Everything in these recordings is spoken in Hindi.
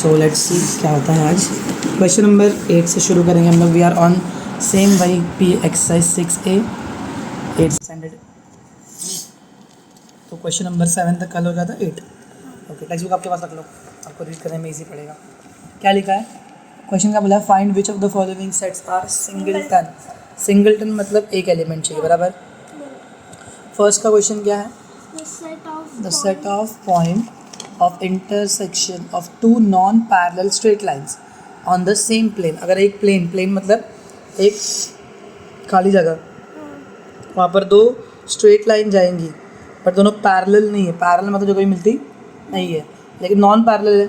सो लेट्स सी क्या होता है आज। क्वेश्चन नंबर 8 से शुरू करेंगे हम लोग। वी आर ऑन सेम वही P exercise 6A 8th standard. तो क्वेश्चन नंबर 7 तक कल हो गया था 8। ओके, टेक्स्ट बुक आपके पास रख लो, आपको रीड करने में ईजी पड़ेगा। क्या लिखा है क्वेश्चन का? बोला find which of the following sets are singleton. Singleton मतलब एक एलिमेंट चाहिए, बराबर। फर्स्ट का क्वेश्चन क्या है? The set of point of intersection of two non-parallel straight lines on the same plane। अगर एक प्लेन मतलब एक खाली जगह, वहाँ पर दो स्ट्रेट लाइन जाएंगी पर दोनों पैरेलल नहीं है। पैरेलल मतलब जो कभी मिलती नहीं है, लेकिन नॉन पैरेलल है,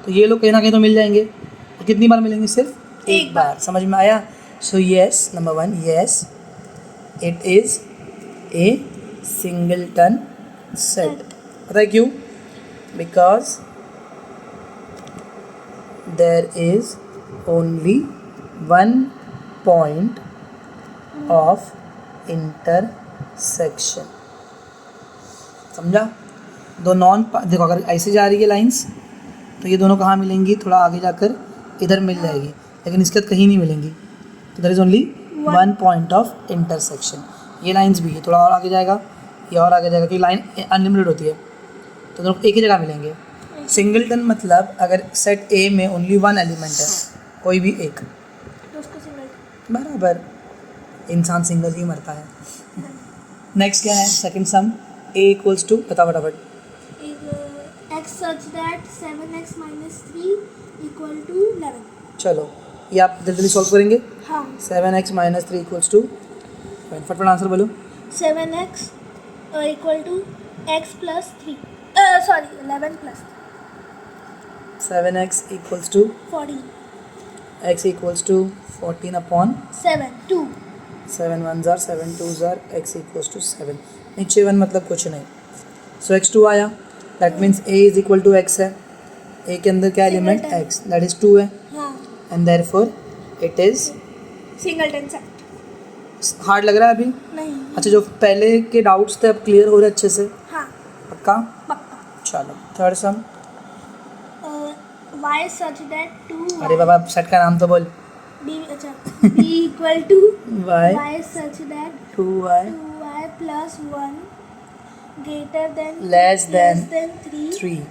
तो ये लोग कहीं ना कहीं तो मिल जाएंगे। तो कितनी बार मिलेंगे? सिर्फ एक बार। समझ में आया? So yes, number 1, yes it is a singleton set. पता है क्यों? Because there is only one point of intersection। समझा? दो नॉन, देखो अगर ऐसे जा रही है लाइंस तो ये दोनों कहाँ मिलेंगी? थोड़ा आगे जाकर इधर मिल जाएगी, लेकिन इसके बाद कहीं नहीं मिलेंगी। तो there is only one point of intersection. ये लाइंस भी, ये थोड़ा और आगे जाएगा, ये और आगे जाएगा, क्योंकि लाइन अनलिमिटेड होती है, तो दोनों एक ही जगह मिलेंगे। सिंगलटन मतलब अगर सेट ए में ओनली वन एलिमेंट है, कोई भी एक, तो उसको सिंगल। बराबर। इंसान सिंगल ही मरता है। नेक्स्ट क्या है? Second sum A equals to, बता फटाफट। x such that 7x minus 3 equal to 11। चलो ये आप जल्दी सॉल्व करेंगे। हाँ। 7x minus 3 इक्वल्स टू, फटाफट आंसर बोलो। 7x equal to x plus 3 sorry 11 plus 7x equals to 14 x equals to 14 upon 7 2 7 1 जार 7 2 जार x इक्वल्स टू 7। नीचे 1 मतलब कुछ नहीं, सो x2 आया। That means a is equal to x है। a के अंदर क्या एलिमेंट? x, दैट इज 2 है, हाँ। And therefore it is singleton set. Hard लग रहा है अभी? नहीं। अच्छा, जो पहले के डाउट्स थे अब क्लियर हो रहे अच्छे से? हाँ पक्का? पक्का। चलो third some. y such that 2 अरे बाबा, सेट का नाम तो बोल। b अच्छा b equal to y such that 2y 2y plus 1 greater than less than 3 3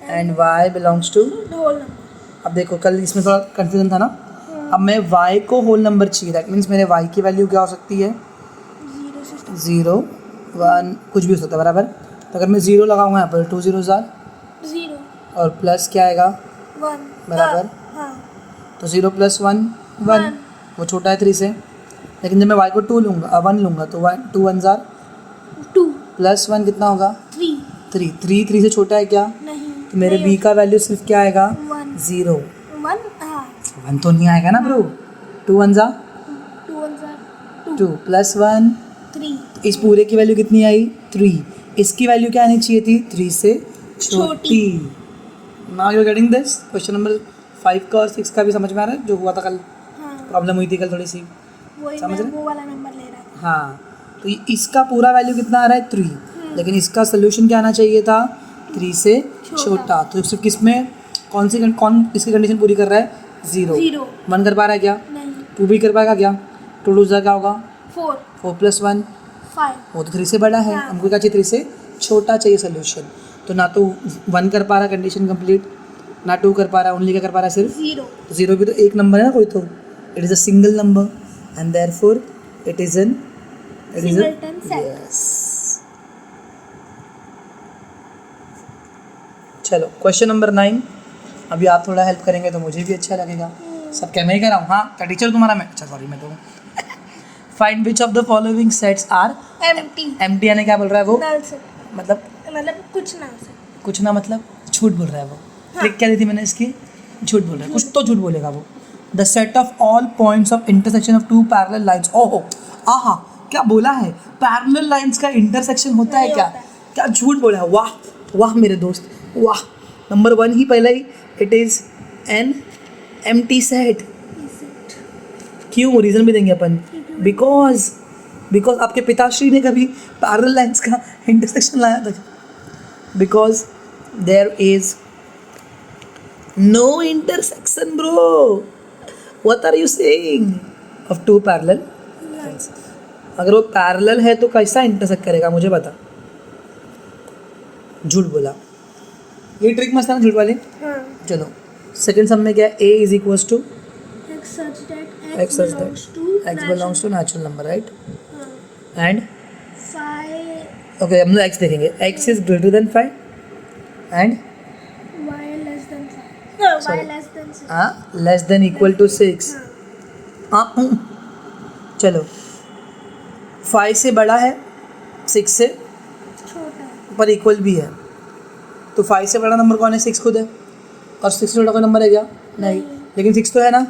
and y belongs to. whole number। अब देखो, कल इसमें थोड़ा कंफ्यूजन था ना। अब मैं y को होल नंबर चाहिए, दैट मीन्स मेरे y की वैल्यू क्या हो सकती है? 0 से start। 0 1 कुछ भी हो सकता है, बराबर। तो अगर मैं 0 लगाऊंगा यहाँ पर, 2 0 जार 0 और प्लस क्या आएगा? 1 बराबर। हाँ। तो 0 प्लस 1 1, वो छोटा है 3 से। लेकिन जब मैं y को 2 लूँगा 1 लूँगा तो 2 1 जार 2 प्लस 1 कितना होगा? 3 3 से छोटा है क्या? नहीं। तो मेरे b का वैल्यू सिर्फ क्या आएगा? 0। 1 हाँ। 1 तो नहीं आएगा ना ब्रो। 2 1 jar 2 1 jar 2 plus 1, 3। इस पूरे की वैल्यू कितनी आई? 3। इसकी वैल्यू क्या आनी चाहिए थी? 3 से छोटी। Now you are getting this. Question number 5 का और 6 का भी समझ में आ रहा है? जो हुआ था कल, हाँ प्रॉब्लम हुई थी कल थोड़ी सी, वही समझ मैं रहे? वो वाला नंबर ले रहा था। हाँ, तो इसका पूरा वैल्यू कितना आ रहा है? 3, लेकिन इसका सोल्यूशन क्या आना चाहिए था? 3 से छोटा। तो सिर्फ किसमें, कौन इसकी कंडीशन पूरी कर रहा है? 0। 1 कर पा रहा है क्या? नहीं। 2 भी कर पाएगा क्या? 2 2 क्या होगा? 4 प्लस 1 5। वो तो 3 से बड़ा है। हाँ। हमको क्या चाहिए? 3 से छोटा चाहिए सोल्यूशन। तो ना तो 1 कर पा रहा कंडीशन कंप्लीट, ना 2 कर पा रहा, ओनली क्या कर पा रहा है? सिर्फ 0। 0 भी तो एक नंबर है ना कोई, तो it is a single number and therefore it is singleton set. Yes. चलो क्वेश्चन नंबर 9। अभी आप थोड़ा हेल्प करेंगे तो मुझे भी अच्छा लगेगा। सब क्या मैं ही कर रहा हूँ? हाँ, क्या टीचर तुम्हारा? मैं, अच्छा सॉरी, मैं तो find which of the following sets are empty. यानी क्या बोल रहा है वो? Null set. मतलब कुछ ना से। कुछ ना मतलब झूठ बोल रहा है वो। ट्रिक क्या दी थी मैंने इसकी? झूठ बोल रहा है, कुछ तो झूठ बोलेगा वो। The set of all points of intersection of two parallel lines. ओहो, आहा, क्या बोला है? पैरेलल लाइंस का इंटरसेक्शन होता है क्या? क्या झूठ बोला है? वाह वाह मेरे दोस्त, वाह। नंबर 1 ही पहले ही, it is an empty set. क्यों? रीज़न भी देंगे अपन। बिकॉज आपके पिताश्री ने कभी पैरेलल लाइंस का इंटरसेक्शन लाया था? Because there is No intersection, bro. What are you saying? Of two parallel lines. अगर वो पैरेलल है तो कैसा इंटरसेक्ट करेगा मुझे बता. झूठ बोला. ये ट्रिक मस्त है ना झूठ वाली. हाँ. चलो सेकंड सम में क्या है? A is equals to X such that X such that X belongs to natural number, right? हाँ. And 5 okay, हम लोग X देखेंगे. X is greater than 5 and Y less than 5. No, Y Sorry. less than 6. less than equal to 6. हाँ. चलो 5 से बड़ा है 6 से छोटा है. पर इक्वल भी है. तो 5 से बड़ा नंबर कौन है? 6 खुद है. और 6 से छोटा कोई नंबर है क्या? नहीं. लेकिन 6 तो है ना.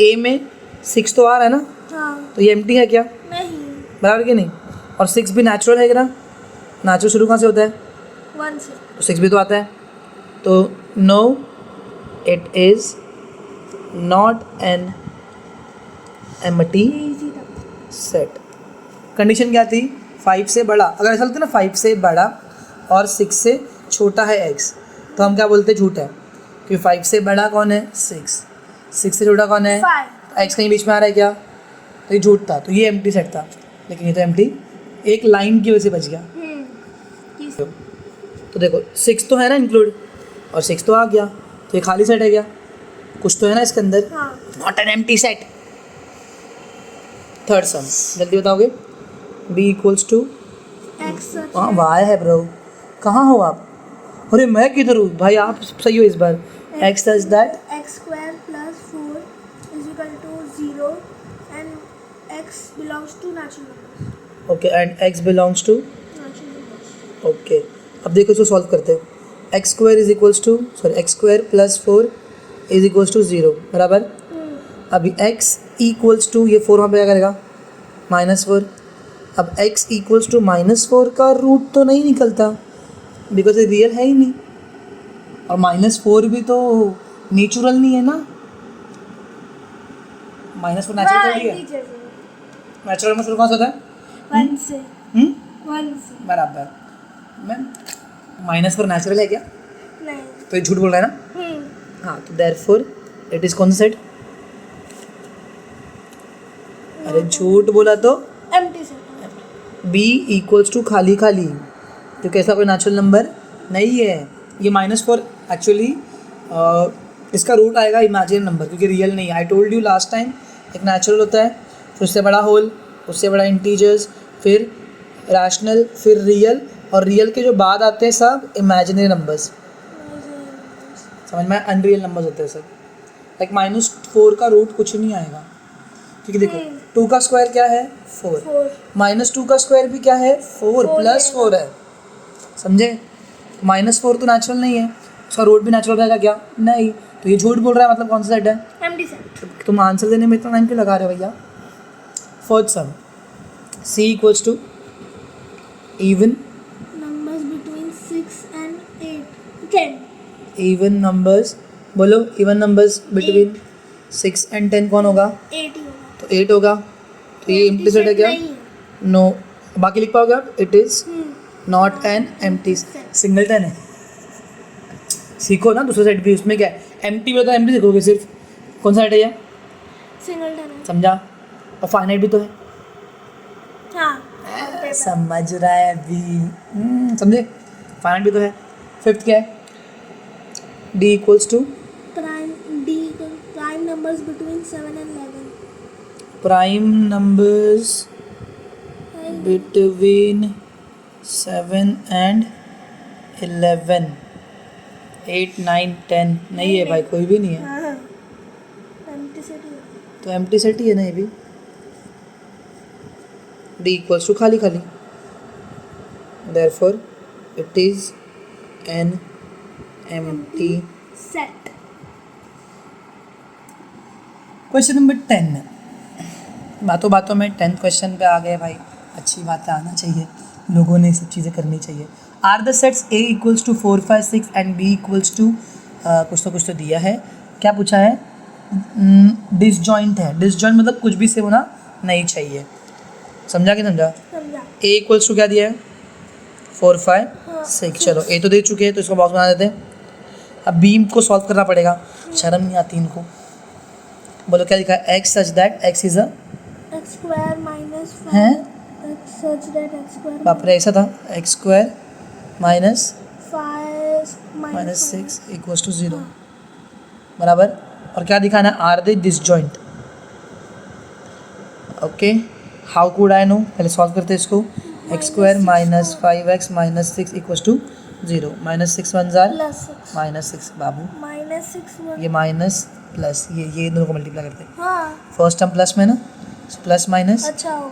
A में 6 तो आ रहा है ना. हाँ. तो ये एम्प्टी है क्या? नहीं. बराबर कि नहीं? और 6 भी नेचुरल है क्या? नेचुरल शुरू कहाँ से होता है? 1 से. तो 6 भी तो आता है. तो no it is not an empty easy था. सेट. कंडीशन क्या थी? 5 से बड़ा. अगर ऐसा होता ना 5 से बड़ा और 6 से छोटा है x, तो हम क्या बोलते? झूठ है. क्योंकि 5 से बड़ा कौन है? 6. 6 से छोटा कौन है? 5. x कहीं बीच में आ रहा है क्या? तो ये झूठ था. तो ये एम्प्टी सेट था. लेकिन ये तो एम्प्टी एक लाइन की वजह से बच गया. तो देखो 6 तो है ना इंक्लूड, और 6 तो आ गया. तो ये खाली सेट है क्या? कुछ तो है ना इसके अंदर. हाँ. Not an empty set. Third sum जल्दी बताओगे. b equals to X such हाँ वाई है ब्रो. कहाँ हो आप? अरे मैं किधर हूँ भाई? आप सही हो इस बार. x such that x square plus 4 is equal to 0 and x belongs to natural numbers. Okay and x belongs to Natural numbers. Okay. अब देखो इसको सॉल्व करते हैं. X square is equals to x square plus 4 is equals to 0 बराबर. अभी x इक्वल्स टू ये 4 वहाँ पे क्या करेगा? -4. अब x इक्वल्स टू -4 का रूट तो नहीं निकलता बिकॉज ये रियल है ही नहीं. और -4 भी तो नेचुरल नहीं है ना. -4 नेचुरल थोड़ी है. नेचुरल में कौन सा होता है? 1 से. 1 से. बराबर. मैम -4 नेचुरल है क्या? नहीं. तो ये झूठ बोल रहा है ना. हाँ तो देयरफॉर इट इज कौन सा सेट? अरे झूठ बोला तो empty set. b equals to खाली खाली. क्योंकि ऐसा कोई नेचुरल नंबर नहीं है. ये -4 एक्चुअली इसका रूट आएगा इमेजिनरी नंबर क्योंकि रियल नहीं है. आई टोल्ड यू लास्ट टाइम एक नेचुरल होता है, फिर उससे बड़ा होल, उससे बड़ा इंटीजर्स, फिर रैशनल, फिर रियल, और रियल के जो बाद आते हैं सब इमेजिनरी नंबर्स. समझ में? अनरियल नंबर्स होते हैं सब. लाइक -4 का रूट कुछ नहीं आएगा क्योंकि देखो 2 का स्क्वायर क्या है? 4. 4. -2 का स्क्वायर भी क्या है? 4 प्लस 4 है. समझे? -4 तो नेचुरल नहीं है. उसका रूट भी नेचुरल रहेगा क्या? नहीं. तो ये झूठ बोल रहा है. मतलब कौन सा सेट है? empty set. तुम आंसर देने में इतना टाइम क्यों लगा रहे हो भैया? Fourth sum c equals to even Numbers between 6 and 8. 10. Even numbers. बोलो इवन नंबर्स बिटवीन 6 एंड 10 कौन होगा? 8 ही होगा. तो 8 होगा. तो ये एम्प्टी सेट है क्या? नहीं है. नो. बाकी लिख पाओगे आप? It is not an empty. Singleton है. सीखो ना दूसरा सेट भी. उसमें क्या है? एम्प्टी में तो एम्प्टी सीखोगे सिर्फ. कौन सा सेट है ये? Singleton है. समझा? और फाइनाइट भी तो है. हाँ. समझ रहा है अभी. समझे? फाइनाइट भी तो है. फिफ्थ क्या है? d equals to Prime numbers between 7 and 11. Prime numbers between 7 and 11. 8 9 10 नहीं है भाई. कोई भी नहीं है. हाँ. empty set ही होगा. तो एम्प्टी सेट ही है ना ये भी. d इक्वल्स टू खाली खाली. Therefore it is an empty. Set. Question number 10. बातों बातों में 10th क्वेश्चन पे आ गए भाई. अच्छी बात है, आना चाहिए. लोगों ने सब चीज़ें करनी चाहिए. Are the sets a equals to 4 5 6 and b equals to कुछ तो दिया है. क्या पूछा है? डिसजॉइंट है. डिसजॉइंट मतलब कुछ भी से होना नहीं चाहिए. समझा कि समझा? समझा. a इक्वल्स टू क्या दिया है? 4 5 हाँ, 6. चलो a तो दे चुके हैं तो इसको बॉक्स बना देते हैं. अब बीम को सॉल्व करना पड़ेगा, शर्म नहीं आती इनको। बोलो क्या लिखा है, x such that x is a x square minus है, x such that x square बाप रे ऐसा था, x square minus 5 minus 6 equals to 0 बराबर। और क्या दिखाना है, are they disjoint. Okay, how could I know, पहले सॉल्व करते हैं इसको। X square minus 5x minus 6 equals to 0, minus 6 one जार प्लस 6 माइनस 6 बाबू, माइनस 6 ये माइनस प्लस ये दोनों को मल्टीप्लाई करते हैं। हाँ फर्स्ट टर्म प्लस में ना, प्लस माइनस अच्छा हो,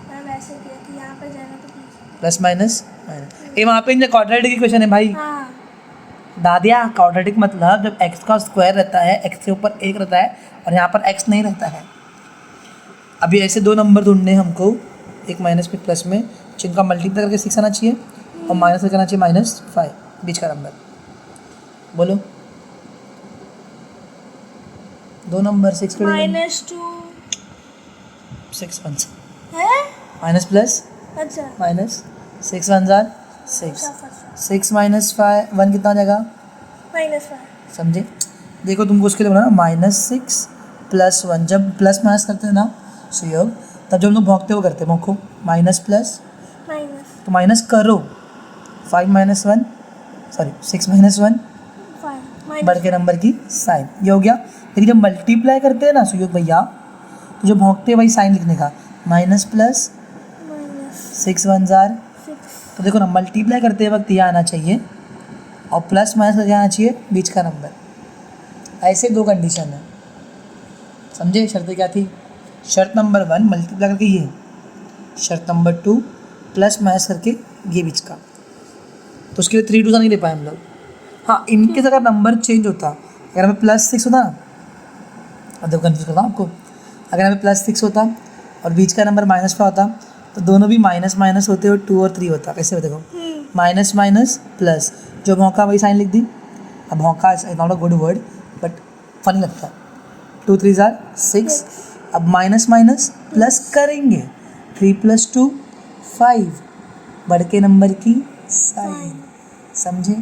मैं वैसे किया कि यहाँ पे जाना तो प्लस माइनस माइनस, ये वहाँ पे क्वाड्रेटिक इक्वेशन है भाई। हाँ दादिया क्वाड्रेटिक मतलब जब x का स्क्वायर रहता है, x के ऊपर 1 रहता है और यहाँ पर x नहीं रहता है। अभी ऐसे दो नंबर ढूंढने हैं हमको, एक माइनस में प्लस में, जिनका मल्टीप्लाई करके 6 आना चाहिए और माइनस करके आना चाहिए -5, बीच का नंबर। बोलो दो नंबर 6 के -2 6 वन है माइनस प्लस अच्छा माइनस 6 वन जार 6, 6 माइनस 5 1 कितना हो जाएगा, -5 समझे। देखो तुमको उसके लिए बोला ना -6 प्लस 1, जब प्लस माइनस करते हैं ना सुयोग, तब जब हम लोग भौंकते हो करते हैं भौंको, माइनस प्लस माइनस तो माइनस करो, 5 माइनस 1 सॉरी 6 माइनस 1 5 बढ़ के नंबर की साइन, ये हो गया। लेकिन जब मल्टीप्लाई करते हैं ना सुयोग भैया, तो जो भौंकते हैं वही साइन लिखने का, माइनस प्लस -6 6 वन जार। तो देखो ना, मल्टीप्लाई करते वक्त यह आना चाहिए और प्लस माइनस करके आना चाहिए बीच का नंबर। ऐसे दो कंडीशन है, समझे। शर्तें क्या थी, शर्त नंबर 1 मल्टीप्लाई करके ये, शर्त नंबर 2 प्लस माइनस करके ये बीच का। तो उसके लिए 3 2 नहीं ले पाए हम लोग। हाँ, इनके अगर नंबर चेंज होता, अगर हमें +6 होता ना, मतलब कन्फ्यूज करता हूँ आपको, अगर हमें +6 होता और बीच का नंबर -5 होता, तो दोनों भी माइनस माइनस होते और 2 और 3 होता। कैसे होते देखो, माइनस माइनस प्लस, जो भौंका वही साइन लिख दी। अब भौंका is not a good word but funny लगता है। 2 3 जार 6, अब माइनस माइनस प्लस करेंगे, 3 + 2 5, बढ़ के नंबर की साइन, समझे।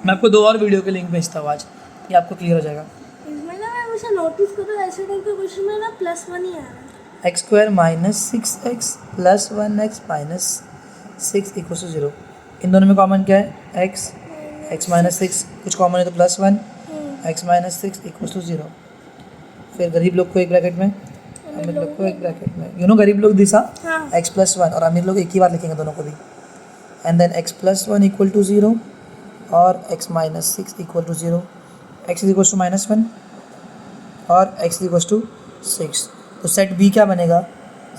मैं आपको 2 और वीडियो के लिंक भेजता हूँ आज, ये आपको क्लियर हो जाएगा। इसमें ना मैं वैसे नोटिस करो, ऐसे टाइप के क्वेश्चन में ना +1 ही आ रहा है। X square minus 6x plus 1x minus 6 equal to 0। इन दोनों में कॉमन क्या है, x माइनस 6, कुछ कॉमन है तो +1, x माइनस 6 इक्वल टू 0। फिर गरीब लोग को एक ब्रैकेट में, अमीर लोग को एक ब्रैकेट में, गरीब लोग दिशा x + 1 और अमीर लोग एक ही बार लिखेंगे दोनों को भी। And then x + 1 equal to 0 और x minus 6 equal to 0, x is equal to -1 और x इज इक्वल टू 6। तो सेट बी क्या बनेगा,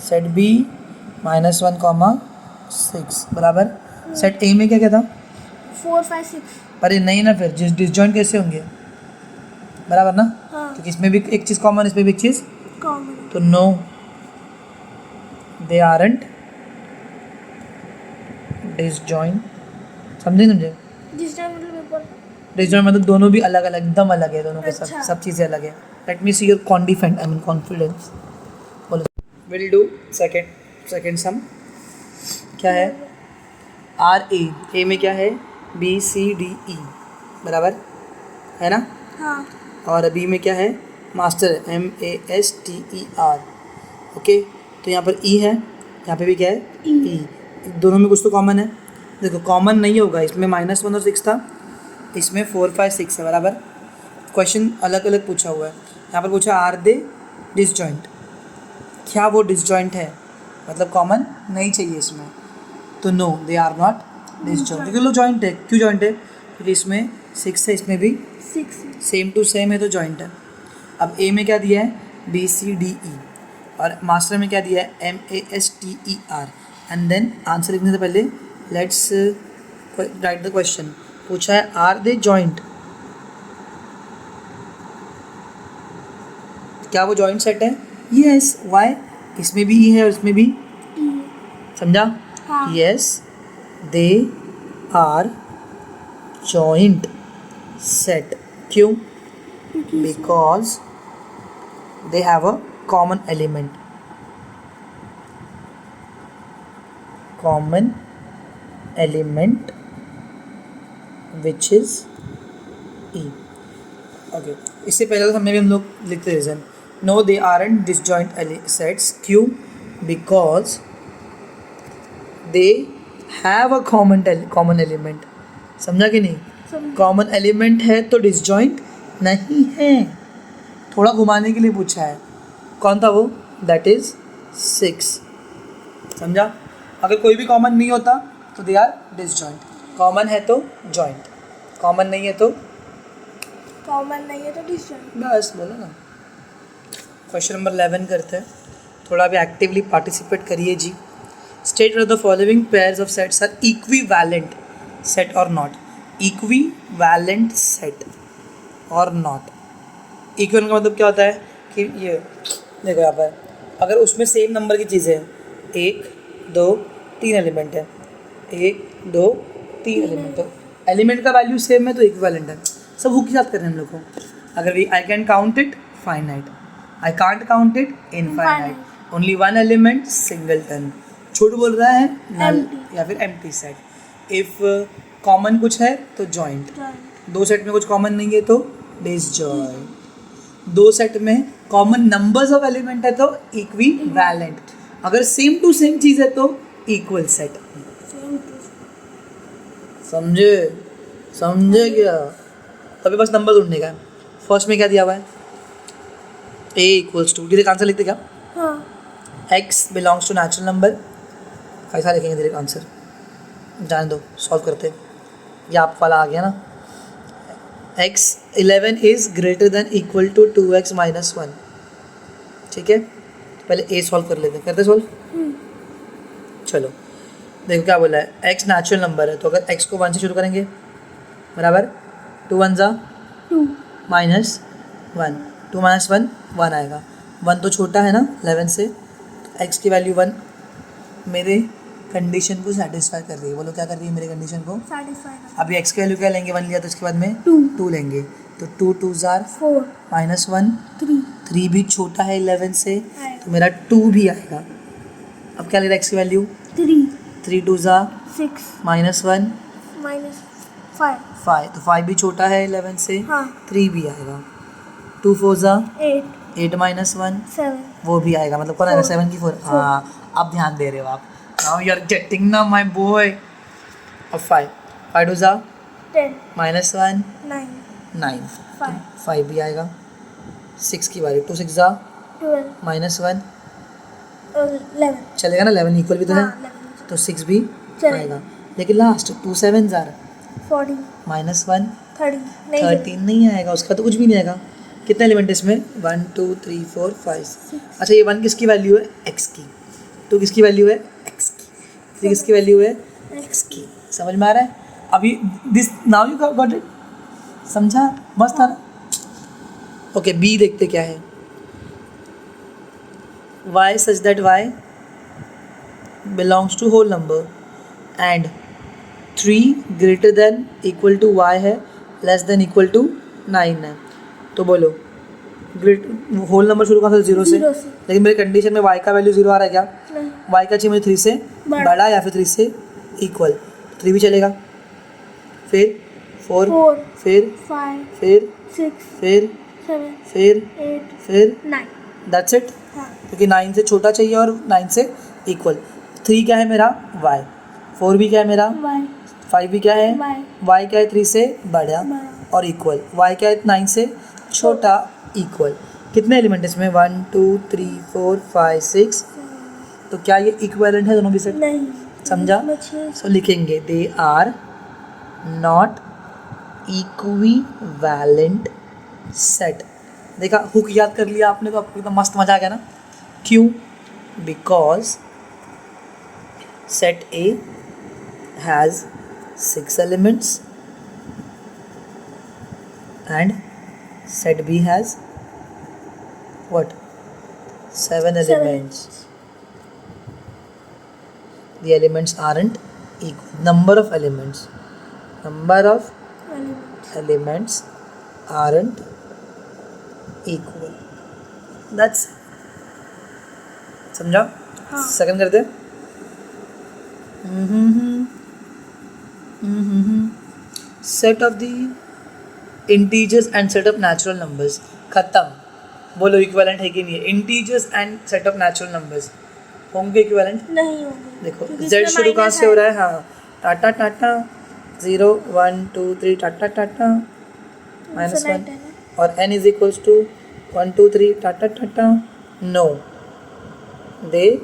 सेट बी -1, 6 बराबर। सेट ए में क्या क्या था, 4 5 6 अरे नहीं ना, फिर डिसजॉइंट कैसे होंगे, बराबर ना। हाँ तो इसमें भी एक चीज़ कॉमन, इसमें भी एक चीज़, कॉमन। तो नो दे आरंट डिसजॉइंट, समझे जिस टाइम मतलब पेपर डिसजॉइंट मतलब दोनों भी अलग अलग, एकदम अलग है दोनों के, अच्छा। सब चीज़ें अलग है। Let me see your confident, I mean confidence. बोलो, विल डू सेकेंड सम। क्या है, RA, ए में क्या है, BCDE बराबर है ना, हाँ और बी में क्या है, मास्टर MASTER। ओके, तो यहाँ पर E है, यहाँ पे भी क्या है, E। दोनों में कुछ तो कॉमन है। देखो कॉमन नहीं होगा, इसमें -1 और 6 था, इसमें 4 5 6 है बराबर। क्वेश्चन अलग अलग पूछा हुआ है। यहाँ पर पूछा आर दे डिसजॉइंट, क्या वो डिसजॉइंट है, मतलब कॉमन नहीं चाहिए इसमें, तो no they are not disjoint. क्योंकि लोग जॉइंट है, क्यों जॉइंट है, क्योंकि इसमें 6 है, इसमें भी 6 सेम टू सेम है तो जॉइंट है। अब ए में क्या दिया है, BCDE और मास्टर में क्या दिया है, MASTER। एंड देन आंसर लिखने से पहले लेट्स राइट द क्वेश्चन। पूछा है आर दे जॉइंट, क्या वो जॉइंट सेट है, यस। वाई, इसमें भी ई है और इसमें भी, समझा, हाँ yes they are joint set. क्यों, because they have a common element, which is E. Okay, इससे पहले तो हम लोग लिखते reason, no they aren't disjoint sets, क्यों? Because they have a common element. समझा कि नहीं? समझ। कॉमन एलिमेंट है तो डिसजॉइंट नहीं है। थोड़ा घुमाने के लिए पूछा है। कौन था वो? That is 6। समझा? अगर कोई भी कॉमन नहीं होता तो दे आर डिसजॉइंट। कॉमन है तो जॉइंट, कॉमन नहीं है तो कॉमन नहीं है तो डिसजॉइंट। बस बोलो ना। क्वेश्चन नंबर 11 करते हैं। थोड़ा भी एक्टिवली पार्टिसिपेट करिए जी। State the following pairs of sets are equivalent set or not. Equivalent set or not. Equivalent का मतलब क्या होता है कि ये देखो यहाँ पर, अगर उसमें सेम नंबर की चीज़ें हैं, 1 2 3 एलिमेंट है, 1 2 3 एलिमेंट, तो एलिमेंट का वैल्यू सेम है तो इक्विवेलेंट है। सब हुक के साथ कर रहे हैं हम लोग को। अगर I can count it finite, I can't count it infinite, only one element singleton. झूठ बोल रहा है नल Empty. या फिर एम्प्टी सेट। इफ कॉमन कुछ है तो जॉइंट, दो सेट में कुछ कॉमन नहीं है तो डिसजॉइंट, दो सेट में कॉमन नंबर्स ऑफ एलिमेंट है तो इक्विवेलेंट, अगर सेम टू सेम चीज़ है तो इक्वल सेट। समझे? समझे क्या? अभी बस नंबर ढूंढने का है। फर्स्ट में क्या दिया हुआ है? a equals to, direct answer लिखते क्या? हाँ। x belongs to natural number, कैसा लिखेंगे डायरेक्ट आंसर? जाने दो, सॉल्व करते हैं। ये आप वाला आ गया ना। x 11 is greater than equal to 2x minus 1। ठीक है, पहले a सॉल्व कर लेते हैं। करते सॉल्व। चलो देखो क्या बोला है, x नेचुरल नंबर है तो अगर x को 1 से शुरू करेंगे बराबर 2 1 जा 2 माइनस 1, 2 माइनस 1 1 आएगा। 1 तो छोटा है ना 11 से, x की वैल्यू 1 मेरे कंडीशन को सेटिस्फाई कर रही है। बोलो क्या कर रही है मेरे कंडीशन को? satisfied. अभी x की वैल्यू क्या लेंगे? 1 लिया तो इसके बाद में 2 लेंगे, तो 2 2 जार 4 माइनस 1, 3 3 भी छोटा है 11 से आएगा। तो मेरा 2 भी आएगा। अब क्या ले रहा है x की वैल्यू? 3 3 2 जार 6 माइनस 1 minus 5 5, तो 5 भी छोटा है 11 से, हाँ 3 भी आएगा। 2 4 जा 8 8 माइनस 1 7 वो भी आएगा, मतलब कौन आएगा? 4 7 की 4। हाँ अब ध्यान दे रहे हो आप। नाउ यू आर गेटिंग ना माय बॉय। अब 5 5 2 जा 10 माइनस 1 9 9, 5 5 भी आएगा। 6 की बारी, 2 6 जा 12 माइनस 1 11 चलेगा ना, 11 इक्वल भी तो है हाँ 11 तो 6 भी चलेगा। आएगा। लेकिन लास्ट 2 7 जार 40 माइनस 1 30 नहीं 13 नहीं आएगा, उसका तो कुछ भी नहीं आएगा। कितने एलिमेंट है इसमें? 1 2 3 4 5। अच्छा ये 1 किसकी वैल्यू है? x की। 2 किसकी वैल्यू है? x की। 3 किसकी वैल्यू है? x की। समझ में आ रहा है? अभी this now you got it. समझा? मस्त था ना? ओके बी देखते क्या है। y such that y belongs to whole number and 3 greater than equal to y है, लेस देन इक्वल टू 9 है। तो बोलो ग्रेट होल नंबर शुरू कहाँ से? 0 से। 0 से। लेकिन मेरे कंडीशन में y का वैल्यू 0 आ रहा है क्या? नहीं y का चाहिए मुझे 3 से बड़ा या फिर 3 से इक्वल, 3 भी चलेगा। फिर 4 4 फिर 5 फिर 6 फिर 7 फिर 8 फिर 9 दैट्स इट। हाँ क्योंकि 9 से छोटा चाहिए और 9 से इक्वल। 3 क्या है मेरा? y। 4 भी क्या है मेरा? 5 भी क्या है? y क्या है? 3 से बड़ा बड़ा। और इक्वल। y क्या है? 9 से छोटा इक्वल। कितने एलिमेंट है इसमें? 1 2 3 4 5 6। तो क्या ये इक्विवेलेंट है दोनों भी सेट? नहीं समझा? इसमें 6 सो लिखेंगे they are not equivalent set. देखा, हुक याद कर लिया आपने तो आपको एकदम मस्त मजा आ गया ना। क्यों? Because set A has 6 elements and set B has what? 7 elements. The elements aren't equal. Number of elements elements aren't equal. That's समझा? हाँ सेकंड करते set of the integers and set of natural numbers, खत्म। बोलो इक्विवेलेंट है कि नहीं है? Integers and set of natural numbers होंगे इक्विवेलेंट? नहीं होंगे। देखो क्योंकि z इसमें शुरू कहाँ minus से हो है। रहा है? हाँ, टाटा टाटा 0 1 2 3 टाटा टाटा -1 Infinite है ना? और n इज इक्वल्स टू 1 2 3 टाटा टाटा। No, they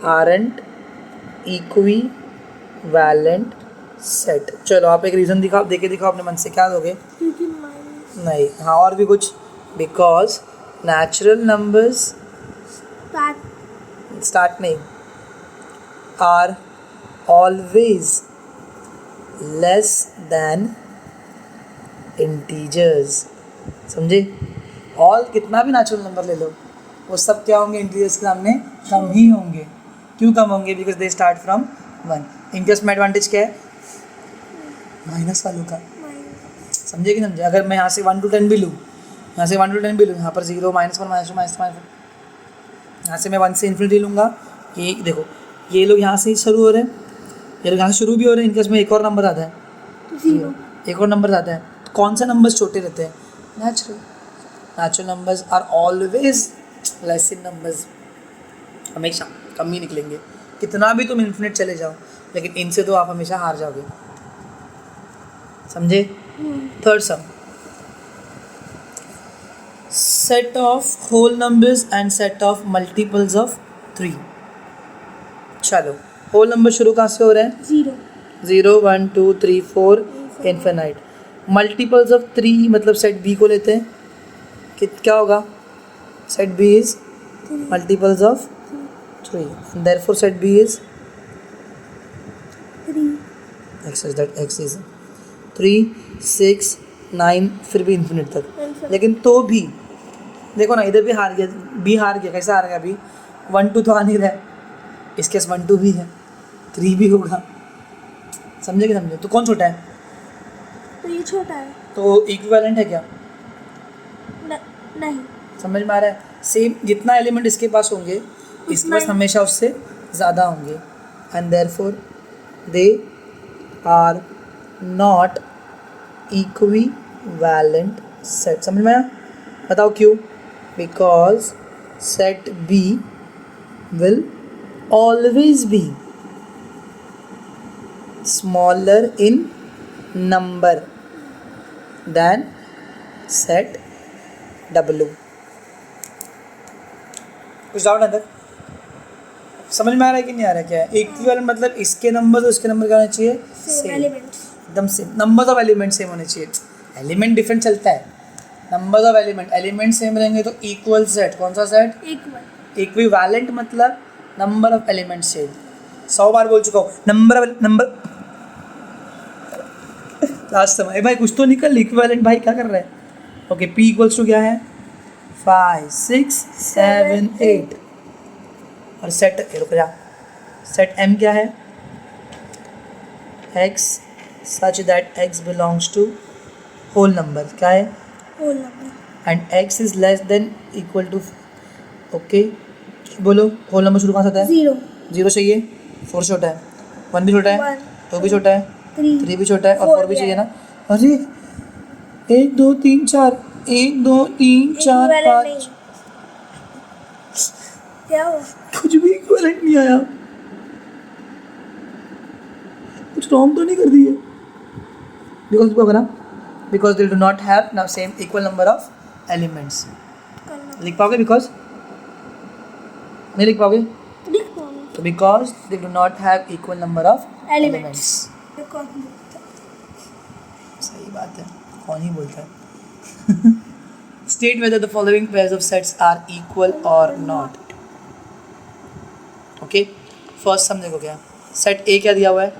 aren't equivalent set. चलो आप एक रीज़न दिखाओ, देके दिखाओ अपने मन से, क्या दोगे? क्योंकि माइनस नहीं, हाँ और भी कुछ? बिकॉज नेचुरल नंबर्स स्टार्ट नहीं are always less than integers. समझे? ऑल कितना भी नेचुरल नंबर ले लो, वो सब क्या होंगे? इंटीजर्स के सामने कम ही होंगे। क्यों कम होंगे? Because they start from 1। इनके उसमें एडवांटेज क्या है? माइनस वालों का। माइनस। समझे कि समझे? अगर मैं यहाँ से 1 to 10 भी लूँ, यहाँ से 1 to 10 भी लूँ, यहाँ पर 0 -1 -2 -1, यहाँ से मैं 1 से इन्फिनिटी लूँगा। ये देखो, ये लोग यहाँ से ही शुरू हो रहे हैं, ये लोग यहाँ से शुरू भी हो रहे हैं, इनके उसमें एक और नंबर आता है, 0। एक और नंबर आता है। तो कौन सा नंबर्स छोटे रहते हैं? Natural numbers are always less in numbers, हमेशा कम ही निकलेंगे। कितना भी तुम इन्फिनिट चले जाओ, लेकिन इनसे तो आप हमेशा हार जाओगे। समझे? Third sum, set of whole numbers and set of multiples of 3। चलो, होल नंबर शुरू कहाँ से हो रहे हैं? 0। 0 1 2 3 4 इन्फिनाइट। मल्टीपल्स ऑफ 3 मतलब सेट बी को लेते हैं, क्या होगा? Set B is multiples of 3, therefore set B is 3। x is that x is 3 6 9 फिर भी इन्फिनिट तक। लेकिन तो भी देखो ना, इधर भी हार गया, बी हार गया। कैसे हार गया? बी 1 2 तो आ नहीं रहा है, इसके 1 2 भी है, 3 भी होगा। समझे कि समझे? तो कौन छोटा है? तो ये छोटा है। तो इक्विवेलेंट है क्या? नहीं। समझ में आ रहा है? सेम जितना एलिमेंट इसके पास होंगे, इसके पास हमेशा उससे ज़्यादा होंगे, and therefore they are not equivalent set. समझ में आया? बताओ क्यों? Because set B will always be smaller in number than set W। कुछ डाउट अंदर? समझ में आ रहा है कि नहीं आ रहा है? क्या है इक्विवेलेंट? मतलब इसके नंबर तो इसके नंबर क्या होने चाहिए? Same elements. एकदम same. Number of element same होने चाहिए। एलिमेंट डिफरेंट चलता है, नंबर ऑफ एलिमेंट सेम रहेंगे तो इक्वल सेट। कौन सा सेट? इक्वल। इक्विवेलेंट मतलब नंबर ऑफ एलिमेंट सेम। 100 बार बोल चुका हूँ, नंबर लास्ट समय भाई कुछ तो निकल। इक्विवेलेंट भाई क्या कर रहा है? ओके, P इक्वल्स टू क्या है? 5 6 7 8 और सेट रुक जा, सेट M क्या है? X such that X belongs to whole number। क्या है? Whole number. And X is less than equal to, okay बोलो होल नंबर शुरू कहाँ से आता है? 0। 0 चाहिए, 4 छोटा है, 1 भी छोटा है, 1, 2 भी छोटा है, 3 3 भी छोटा है और 4 भी भी चाहिए है। ना। अरे 1 2 3 4 1 2 3 4 Equivalent 5 नहीं। क्या हुआ? कुछ भी इक्विवेलेंट नहीं आया। कुछ रॉन्ग तो नहीं कर दिए? बिकॉज क्या बना? Because they do not have now same equal number of elements. करना। लिख पाओगे? बिकॉज नहीं लिख पाओगे? लिख पाऊंगा। तो because they do not have equal number of elements. सही बात है, कौन ही बोलता है? State whether the following pairs of sets are equal और नॉट। ओके, फर्स्ट सम देखो क्या। सेट ए क्या दिया हुआ है?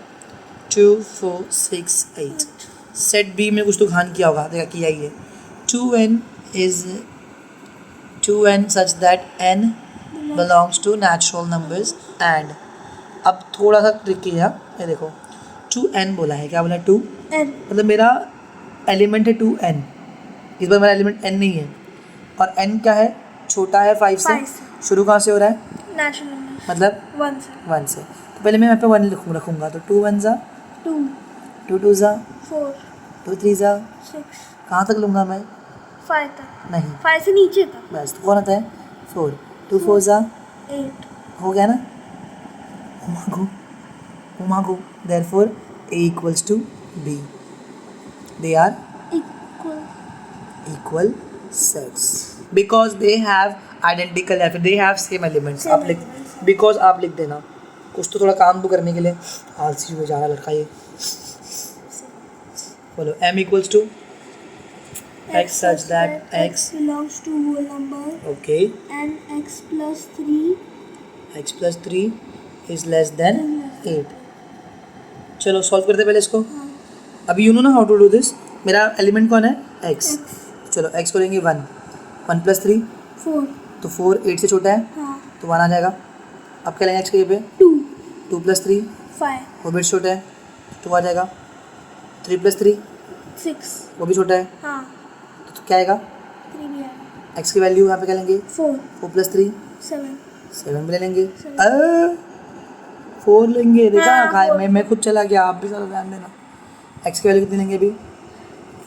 2 4 6 8। सेट बी में कुछ तो घान किया होगा, देखा किया ही है। 2n is 2n such that n belongs to natural numbers and अब थोड़ा सा ट्रिकी है, ये देखो 2n बोला है, क्या बोला? 2 n। मतलब मेरा एलिमेंट है 2n, इस बार मेरा एलिमेंट n नहीं है, और n क्या है? छोटा है 5 से। 5 से। शुरू कहाँ से हो रहा है? Natural number. मतलब 1 से। 1 से। तो पहले मैं यहाँ पे 1 लिखूँगा, तो 2 1 ज़ा 2 2 2 ज़ा 4 2 3 जा 6 कहाँ तक लूँगा मैं? 5 तक, नहीं 5 से नीचे तक, बस तो कौन आता है 4 2 4 जा 8 हो गया ना. उमागो therefore A equals to B. They are equal. equal sets because they have identical या फिर they have same elements. Same आप लिख elements. because आप लिख देना. कुछ तो थोड़ा काम तो करने के लिए आलसी हो जा रहा लड़का ये. बोलो m equals to x such that x belongs to whole number okay and x plus 3 x plus 3 is less than 8. चलो सॉल्व करते पहले इसको. अभी यू नो ना हाउ टू डू दिस. मेरा एलिमेंट कौन है x. चलो x को लेंगे 1 1 प्लस 3 4 तो 4 8 से छोटा है हाँ तो 1 आ जाएगा. अब क्या लेंगे x के ये पे 2 2 प्लस 3 5 वो भी छोटा है तो आ जाएगा. 3 प्लस 3 6 वो भी छोटा है हाँ तो क्या आएगा. 3 भी आएगा. x की वैल्यू यहाँ पे क्या लेंगे 4 4 प्लस 3 7 7 भी ले लेंगे. 4 लेंगे देखा हाँ, खाए 4. मैं खुद चला गया. आप भी सारा ध्यान देना. x की वैल्यू कितनी लेंगे अभी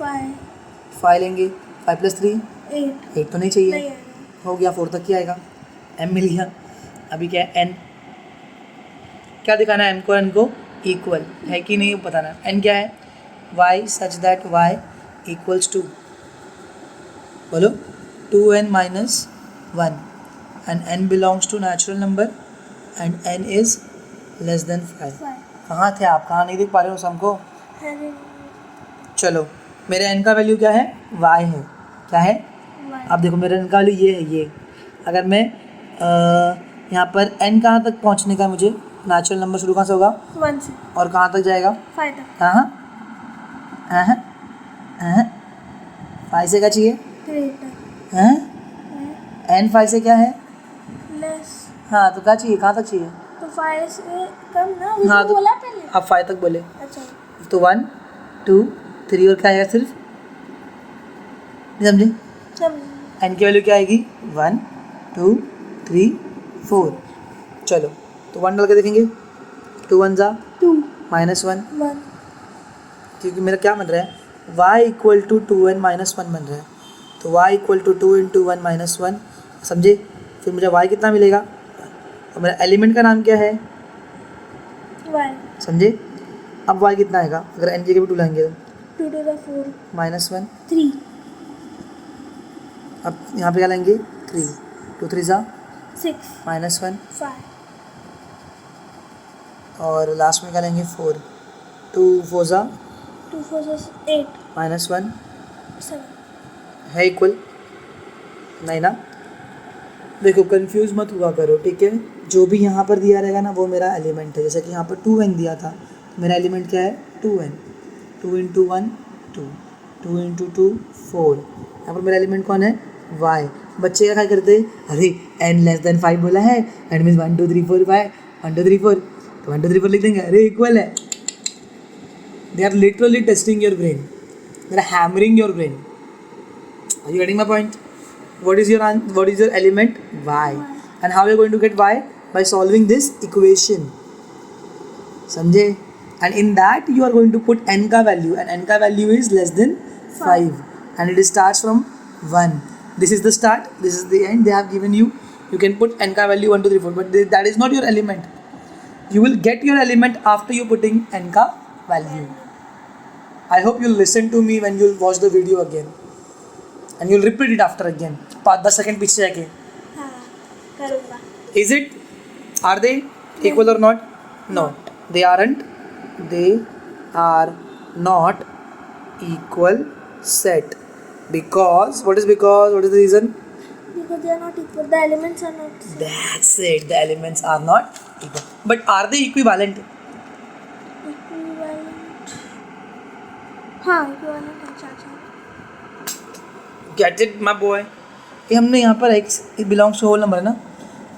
5 5 लेंगे 5 प्लस 3 8 8 तो नहीं चाहिए. नहीं आएगा. हो गया 4 तक ही आएगा. m मिल गया. अभी क्या है n क्या दिखाना है m को n को इक्वल है कि नहीं बताना. n क्या है y such that y equals to बोलो 2n minus 1 and n belongs to natural number and n is less than 5. 5 कहाँ थे आप. कहाँ नहीं देख पा रहे हो हमको. है चलो मेरे n का वैल्यू क्या है y है. क्या है अब देखो मेरा n का वैल्यू ये है ये. अगर मैं यहाँ पर n कहाँ तक पहुँचने का मुझे नेचुरल नंबर शुरू कहाँ से होगा 1 से और कहाँ तक जाएगा 5 तक हाँ 5 से क्या चाहिए 3 तक हाँ n 5 से क्या है लेस. हाँ तो क्या चाहिए कहाँ तक चाहिए. तो 5 से कम ना हाँ, हाँ तो- बोला पहले. आप 5 तक बोले अच्छा तो 1 2 3 और क्या आएगा सिर्फ. नहीं समझे. समझ. n की वैल्यू क्या आएगी 1 2 3 4. चलो तो 1 डाल के देखेंगे 2 1 जा 2 माइनस 1 1 क्योंकि मेरा क्या बन रहा है y equal to 2n minus 1 बन रहा है. तो y equal to 2 into 1 minus 1 समझे. फिर मुझे y कितना मिलेगा और मेरा एलिमेंट का नाम क्या है 1 समझे. अब y कितना आएगा अगर n की जगह 2 लाएंगे तो 2 to the 4 माइनस 1. 3 अब यहाँ पे क्या लाएंगे 3 2 3 जा 6 माइनस 1 5 और लास्ट में क्या लेंगे 4 2 4 जा 2 4 8 माइनस 1 7 है इक्वल नहीं ना. देखो कंफ्यूज मत हुआ करो ठीक है. जो भी यहाँ पर दिया रहेगा ना वो मेरा एलिमेंट है. जैसे कि यहाँ पर 2n दिया था मेरा एलिमेंट क्या है 2n 2 इंटू 1 2 2 इंटू 2 4. यहाँ पर मेरा एलिमेंट कौन है y. बच्चे क्या करते अरे n लेस देन 5 बोला है एंड मीन्स 1 2 3 4 5 1 2 3 4 तो 1 2 3 4 लिख देंगे. अरे इक्वल है. They are literally testing your brain. They are hammering your brain. Are you getting my point? What is your element y and how we are going to get y by solving this equation. समझे. And in that you are going to put n का value and n का value is less than 5 and it starts from 1. This is the start, this is the end. They have given you can put n का value 1 2 3 4 but that is not your element. You will get your element after you putting n का value. I hope you'll listen to me when you'll watch the video again. And you'll repeat it after again 5-10 second पीछे जाके. हाँ करूँगा. Is it? Are they equal or not? No, they aren't. They are not equal set because what is the reason? Because they are not equal. The elements are not same. That's it. The elements are not equal. But are they equivalent? Equivalent. हाँ equivalent है. अच्छा. Get it, my boy. ये हमने यहाँ पर x belongs to whole number है ना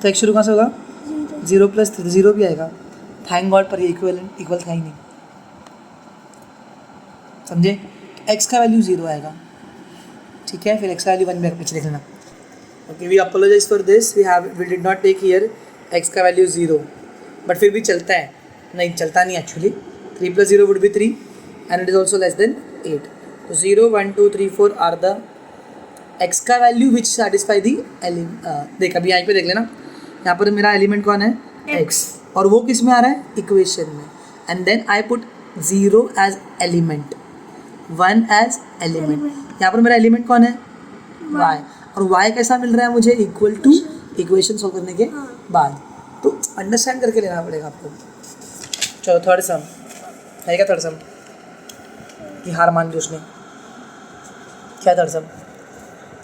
तो x शुरू कहाँ से होगा 0 प्लस 3 0 भी आएगा. थैंक गॉड पर ये इक्वल था ही नहीं. समझे. x का वैल्यू 0 आएगा ठीक है. फिर x का वैल्यू 1 भी पीछे लिख लेना. Okay we apologise for this. We did not take here x का वैल्यू 0 बट फिर भी चलता है. नहीं चलता नहीं actually. 3 + 0 would be 3 and it is also less than 8. तो 0 1 2 3 4 आर द x का वैल्यू विच सेटिस्फाई दी देख अभी यहाँ पे देख लेना, यहाँ पर मेरा एलिमेंट कौन है x, और वो किस में आ रहा है इक्वेशन में. And then I put 0 as element, 1 as element. यहाँ पर मेरा एलिमेंट कौन है y, और y कैसा मिल रहा है मुझे इक्वल टू इक्वेशन सॉल्व करने के बाद. तो अंडरस्टैंड करके लेना पड़ेगा आपको. चलो थर्ड सम है क्या? थर्ड सम की हार मान ली उसने. क्या थर्ड सम?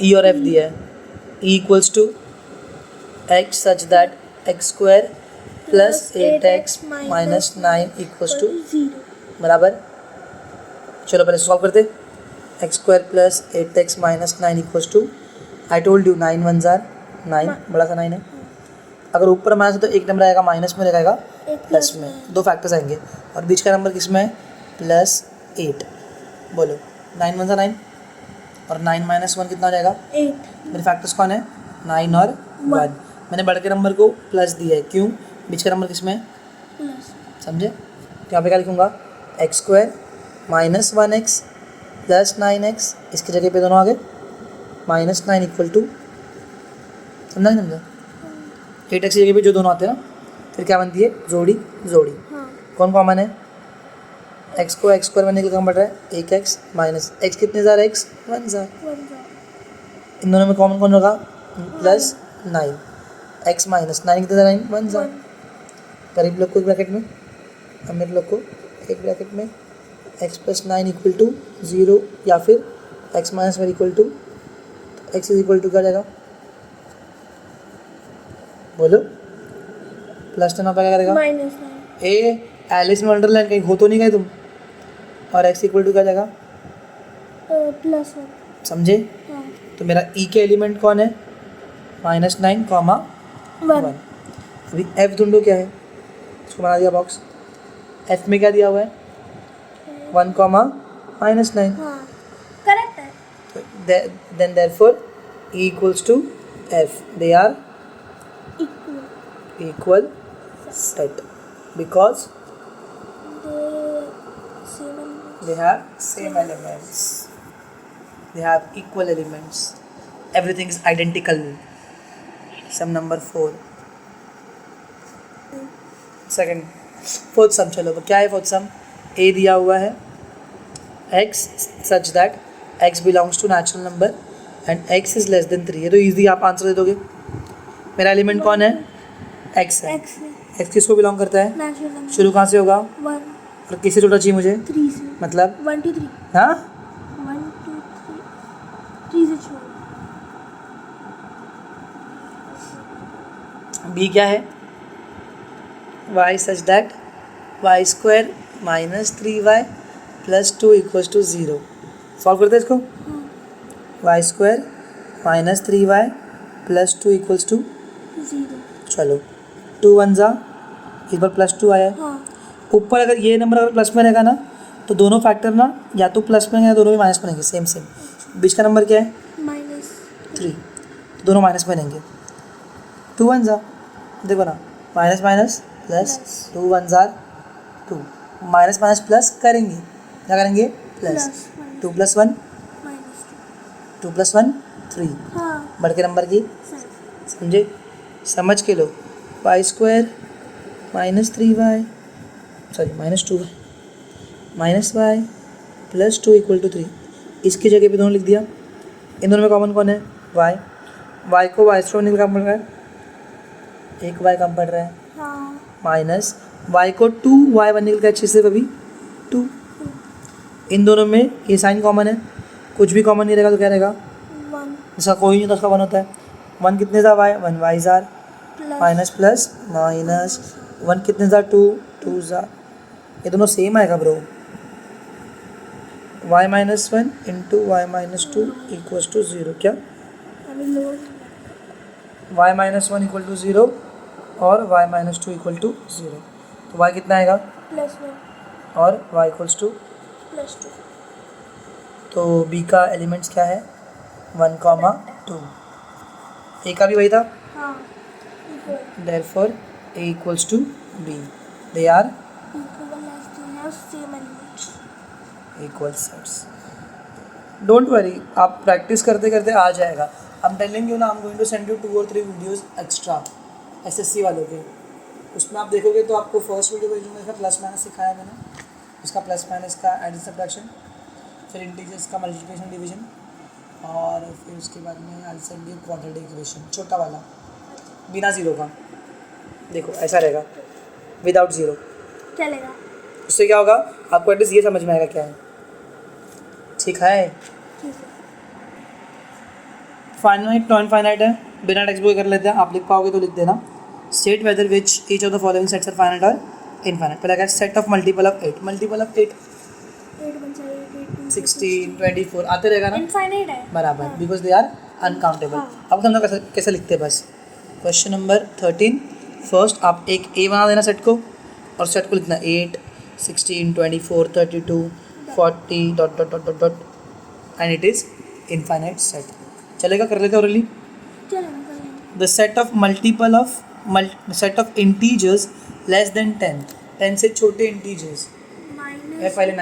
ई और एफ दिया है. E equals to x such that x square plus 8x minus 9 equals to 0. बराबर. चलो पहले सॉल्व करते. X square plus 8x minus 9 equals to, I told you 9 1 जार 9, बड़ा सा 9 है. अगर ऊपर माइनस है तो एक नंबर आएगा माइनस में, रहेगा प्लस में. दो फैक्टर्स आएंगे और बीच का नंबर किस में है +8. बोलो 9 1 सा 9 और 9 माइनस 1 कितना हो जाएगा 8. मेरे फैक्टर्स कौन है 9 और 1. मैंने बड़े के नंबर को प्लस दिया है, क्यों? बीच का नंबर किस में है प्लस. समझे? तो यहाँ पे क्या लिखूँगा x square minus 1x plus 9x, इसकी जगह पे दोनों आ गए -9 इक्वल टू, समझा नहीं समझा? 8x की जगह पे जो दोनों आते हैं ना, फिर क्या बनती है जोड़ी. जोड़ी हाँ. कौन कॉमन है? x को एक्स स्क्वायर बनने के लिए कम पड़ रहा है 1x माइनस x कितने जार x 1 जार. 1 जार. इन दोनों में कॉमन कौन होगा +9, x माइनस 9 कितने जार 1 जार. गरीब लोग को एक ब्रैकेट में, अमीर लोग को एक ब्रैकेट में. x प्लस 9 इक्वल टू 0 या फिर x minus 1 equal to, x is equal to क्या जाएगा बोलो? प्लस 10 आप क्या करेगा -9. ए एलिस में वंडरलैंड कहीं हो तो नहीं गए तुम. और x इक्वल टू क्या जाएगा +1. समझे? हाँ. तो मेरा e के एलिमेंट कौन है -9 कॉमा 1. अभी f ढूंढो क्या है, इसको बना दिया बॉक्स. f में क्या दिया हुआ है 1 कॉमा -9. हाँ. करेक्ट है. Then therefore e equals to f, they are equal. equal set because they have same elements, they have equal elements, everything is identical. Sum number 4. Second fourth sum. चलो क्या है fourth sum? a दिया हुआ है x such that x belongs to natural number and x is less than 3. ये तो easy आप आंसर दे दोगे. मेरा एलिमेंट कौन है x है. x x किसको बिलोंग करता है? Natural number. शुरू कहाँ से होगा 1 और किससे छोटा चाहिए मुझे 3 से. मतलब 1 2 3. हाँ 1 2 3 से छोड़. b क्या है y such that y square minus 3y plus 2 equals to 0. Solve करते हैं इसको. y square minus 3y plus 2 equals to 0. चलो 2 1 जा, इस बार +2 आया है. हाँ. ऊपर अगर ये नंबर अगर प्लस में रहेगा ना तो दोनों फैक्टर ना या तो प्लस में या दोनों भी माइनस में रहेंगे. Same same. बीच का नंबर क्या है -3. तो दोनों माइनस में रहेंगे. 2 1 जा, देखो ना minus minus plus, 2 1 jar 2, minus minus plus करेंगे, क्या करेंगे प्लस. 2 + 1 2 + 1 3. हाँ. बढ़ के नंबर की 7. समझे? समझ के लो. y square minus 3y sorry minus 2y minus y plus 2 equal to 3. इसकी जगह पे दोनों लिख दिया. इन दोनों में कॉमन कौन है y. y को y स्क्वायर निकल कम पड़ रहा है, एक y कम पड़ रहा है. हाँ. माइनस y को 2y1 निकल के अच्छे से कभी 2. इन दोनों में ये साइन कॉमन है, कुछ भी कॉमन नहीं रहेगा तो क्या रहेगा 1 इसका कोई नहीं तो उसका 1 होता है. 1 कितने jar y 1 y jar plus minus plus minus 1 कितने जार 2 2 जार. ये दोनों सेम आएगा bro. y minus 1 into y minus 2 equals to 0. क्या अभी लोग y माइनस 1 इक्वल टू 0 और y माइनस 2 इक्वल टू 0. तो y कितना आएगा +1 और y इक्वल्स टू. +2. तो b का एलिमेंट्स क्या है 1 कॉमा 2. a का भी वही था. हाँ. Equal. Therefore a equals to b. They are equal as they have same elements. Equal sets. Don't worry, आप प्रैक्टिस करते करते आ जाएगा. आई एम टेलिंग यू ना, I am going to send you 2 or 3 videos extra SSC वालों के. उसमें आप देखोगे तो आपको फर्स्ट वीडियो में इसका प्लस माइनस सिखाया मैंने, इसका प्लस माइनस का एडिशन सब्ट्रैक्शन, फिर इंटीजर्स का मल्टीप्लिकेशन डिवीजन, और फिर उसके बाद में I send you quadratic equation छोटा वाला बिना ज़ीरो का. देखो ऐसा रहेगा विदाउट ज़ीरो. चलेगा. उससे क्या होगा, आपको एटलीस्ट ये समझ में आएगा क्या है. ठीक है. ठीक है. फाइनाइट नॉन फाइनाइट है, बिना टेक्स्ट बुक कर लेते हैं. आप लिख पाओगे तो लिख देना. State whether which each of the following sets are finite और इनफाइनाइट. पहला क्या, set of multiple of 8. Multiple of 8 8 बन जाएगा, 16 24 आते रहेगा ना. इनफाइनाइट है बराबर, हाँ. Because they are uncountable. हाँ. अब समझो कैसे कैसे लिखते हैं बस. Question number 13. फर्स्ट आप एक ए बना देना सेट को, और सेट को लिखना 8 16 24 32 40 dot dot dot dot dot and it is infinite set. चलेगा, कर लेते ओरली. चलेगा. The set of multiple of set of integers less than 10 से छोटे इंटीजर्स. माइनस पहले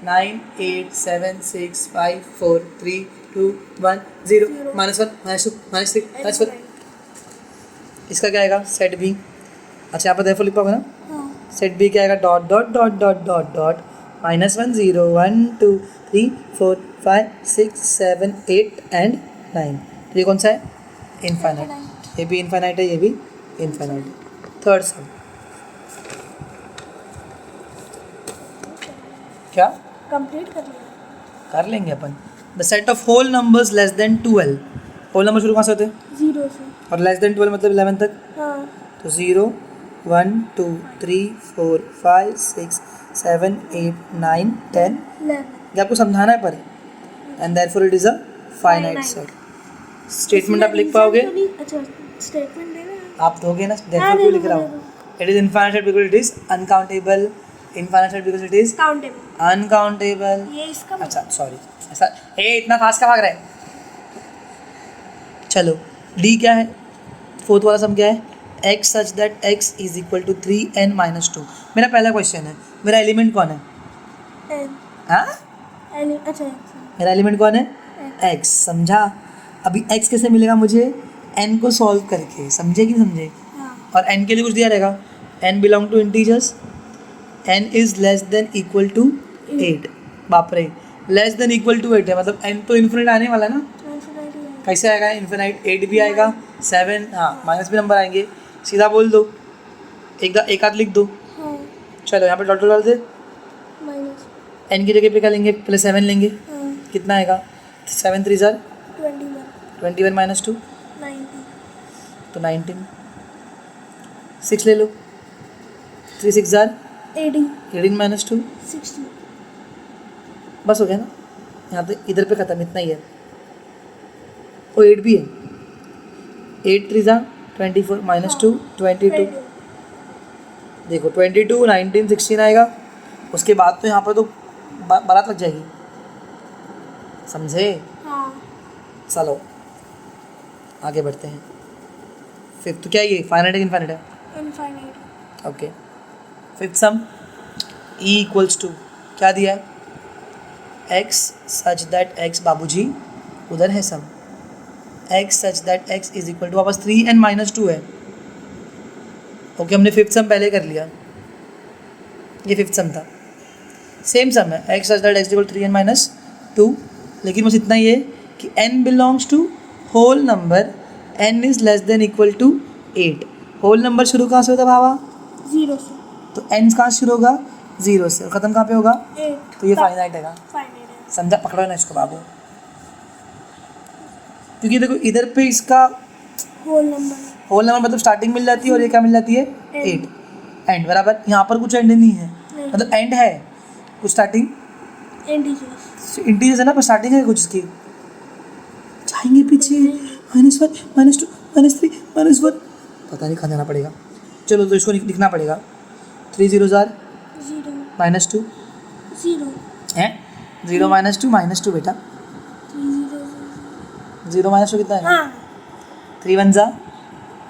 9 8 7 6 5 4 3 2 1 0 -1 -2 -3 -4. इसका क्या आएगा, सेट बी. अच्छा, यहाँ पर देयरफॉर लिख पाओगे ना. हाँ. सेट बी क्या आएगा, dot dot dot dot dot dot -1 0 1 2 3 4 5 6 7 8 and 9. तो ये कौन सा है, इनफाइनाइट. ये भी इनफाइनाइट है, ये भी इनफाइनाइट है. थर्ड सम क्या कंप्लीट कर लिया. कर लेंगे अपन. The set of whole numbers less than 12. Whole number शुरू कहाँ से होते हैं, 0 से. और लेस देन 12 मतलब 11 तक. हाँ. तो 0 1 2 3 4 5 6 7 8 9 10. 11. ये आपको समझाना है पर, and therefore it is a finite set. Statement आप लिख पाओगे, अच्छा स्टेटमेंट देना है. आप दोगे ना. देयरफॉर क्यों लिख रहा हूँ, it is infinite set because it is uncountable. Infinite set because it is countable. Uncountable. ये इसका अच्छा सॉरी, ऐसा इतना फास्ट का भाग रहा है. चलो, डी क्या है, फोर्थ वाला सम क्या है, x such that x is equal to 3n - 2. मेरा पहला क्वेश्चन है, मेरा एलिमेंट कौन है. N. हाँ, अच्छा मेरा एलिमेंट कौन है, x. समझा. अभी x कैसे मिलेगा मुझे, n को सॉल्व करके. समझे कि नहीं समझे. हाँ. और n के लिए कुछ दिया रहेगा, n belong to integers, n is less than equal to 8. बाप रे, लेस देन इक्वल टू 8 है, मतलब n तो इन्फिनिट आने वाला है ना. कैसे आएगा, इन्फिनाइट. 8 भी आएगा, 7, हाँ माइनस भी नंबर आएंगे. सीधा बोल दो, एक आध लिख दो. हाँ. चलो यहाँ पे डॉट डाल दे. माइनस. एन की जगह पे क्या लेंगे, पहले 7 लेंगे. हाँ. कितना आएगा, 7 3 ज़ार 21. 21 - 2 19. तो 19. 6 ले लो, 3 6 ज़ार 18. 18 - 2 60. बस हो गया ना. यहाँ पे इधर पे ख़त्म, इतना ही है. वो 8 भी है. 8 3 ज़ार 24 - 2 22. देखो 22 19 16 आएगा. उसके बाद तो यहाँ पर तो बारात लग जाएगी. समझे. हाँ. चलो आगे बढ़ते हैं. फिफ्थ तो क्या है, ये फाइनाइट है इनफाइनाइट है. Infinite. Okay. Fifth sum, e equals to क्या दिया है, x सच दैट x. बाबूजी उधर है sum, x such that x is equal to, वापस 3n - 2 है. ओके, हमने फिफ्थ सम पहले कर लिया, ये फिफ्थ सम था. सेम सम है, x such that x equal 3n - 2. लेकिन बस इतना ही है कि n belongs to whole number, n is less than equal to 8. Whole number शुरू कहाँ से होता है बाबा, 0 से. तो n कहाँ से शुरू होगा, 0 से, और ख़त्म कहाँ पे होगा, 8. तो ये फाइनाइट है. फाइनाइट है. समझा, पकड़ो ना इसको बाबू. क्योंकि देखो इधर पे इसका होल नंबर. होल नंबर मतलब स्टार्टिंग मिल जाती है, और ये क्या मिल जाती है, 8. एंड बराबर. यहाँ पर कुछ एंड नहीं है, मतलब एंड है कुछ, स्टार्टिंग इंटीजर्स. इंटीजर्स है ना, पर स्टार्टिंग है कुछ इसकी. जाएंगे पीछे, -1 -2 -3 -1, पता नहीं कहाँ जाना पड़ेगा. चलो तो इसको लिखना पड़ेगा. 3 0 ज़ार 0. -2 0. है. 0 -2 -2 बेटा. 0 -2 कितना है, हाँ. 3 1 ज़ार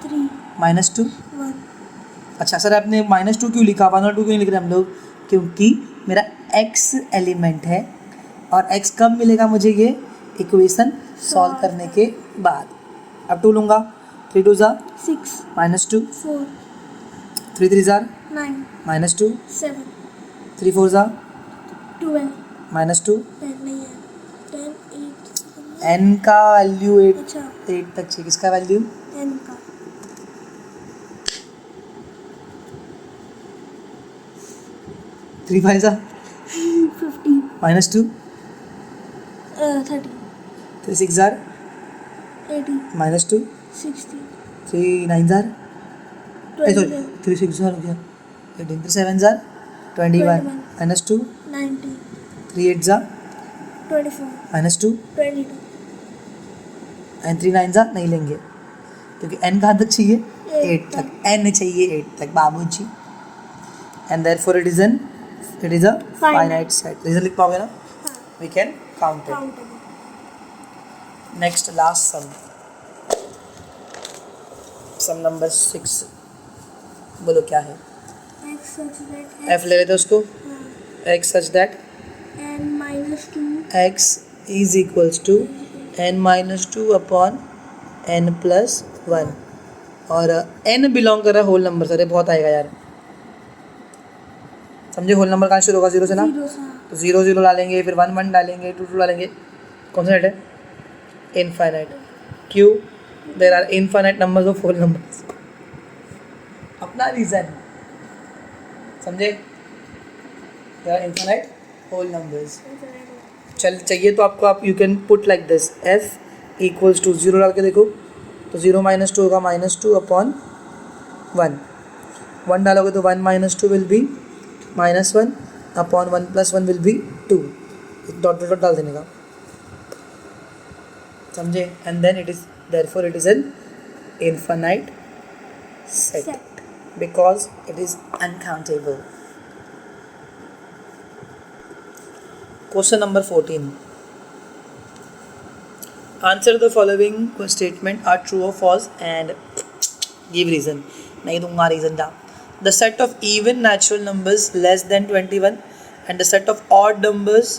3. -2. 1. अच्छा सर, आपने -2 क्यों लिखा, 1 और 2 क्यों नहीं लिख रहे हम लोग, क्योंकि मेरा x एलिमेंट है और x कब मिलेगा मुझे ये इक्वेशन सॉल्व करने के बाद. अब 2 लूँगा. 3 2 ज़ा 6 -2, 4 3 3 ज़ा 9 -2, 7 3 4 ज़ा 12 -2. 10 नहीं है 10 8 n का वैल्यू 8 अच्छा 8 तक चाहिए. किसका वैल्यू? n का 3 5 ज़ा 15 -2, 30 3 6 ज़ा 80 -2, 60 3 9 ज़ा 27 3 6 ज़ा हो गया 18, 3 7 ज़ा 21 -2, 90 3 8 ज़ा 24 -2 22 एंड 3 9 ज़ा नहीं लेंगे क्योंकि n कहाँ तक चाहिए? 8 तक. n चाहिए 8 तक बाबूजी. And therefore it is a finite set. Reason लिख पाओगे ना? हाँ we can count it. Countable next last sum number 6. बोलो क्या है? x such that f ले लेते हैं उसको. हाँ, x such that n minus 2 x is equals to n minus 2 upon n plus 1. और n बिलोंग कर रहा है होल नंबर. अरे बहुत आएगा यार. समझे? होल नंबर कहाँ शुरू होगा? 0 से ना. 0 से हाँ. तो 0 0 डालेंगे, फिर 1 1 डालेंगे, 2 2 डालेंगे. कौन सा सेट है? इनफाइनाइट. क्यों? There are infinite numbers of whole numbers. अपना रीजन समझे? There are infinite whole numbers. चल चाहिए तो आपको आप you can put like this f equals to 0 डाल के देखो तो 0 - 2 होगा -2 अपॉन 1. 1 डालोगे तो 1 - 2 will be -1 upon 1 + 1 will be 2. Dot dot डाल देने का. समझे? And then it is therefore it is an infinite set because it is uncountable. Question number 14. Answer the following statement are true or false and give reason. नहीं दूंगा reason दा. The set of even natural numbers less than 21 and the set of odd numbers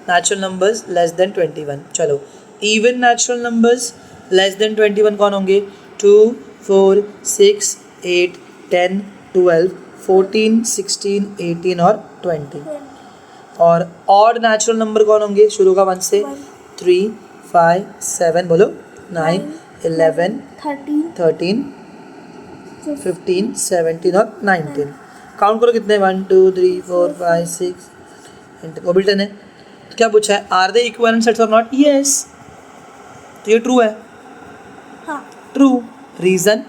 natural numbers less than 21. चलो even natural numbers less than 21 कौन होंगे? 2 4 6 8 10 12 14 16 18 और 20. और ऑड नेचुरल नंबर कौन होंगे? शुरू का 1 से 3 5 7 बोलो 9 11 13 15 17 और 19. काउंट करो कितने? 1 2 3 4 5 6 वो भी 10 है. तो क्या पूछा है? आर दे इक्विवेलेंट सेट्स और नॉट? यस. तो ये ट्रू है. हाँ. True. Reason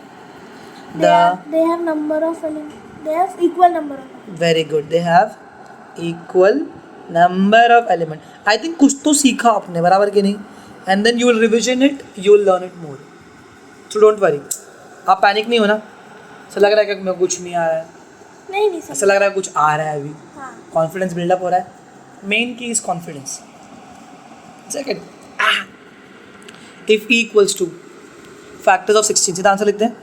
they have number of elements. They have equal number of. Very good. They have equal number of element. I think कुछ तो सीखा आपने बराबर कि नहीं. And then you will revision it, you will learn it more. So don't worry. आप पैनिक नहीं हो ना? ऐसा लग रहा है कि मेरे को कुछ नहीं आ रहा है? नहीं ऐसा लग रहा है कुछ आ रहा है अभी. हाँ. कॉन्फिडेंस बिल्डअप हो रहा है. मेन की is confidence. Second, if E equals two factors of 16. सीधा आंसर लिखते हैं.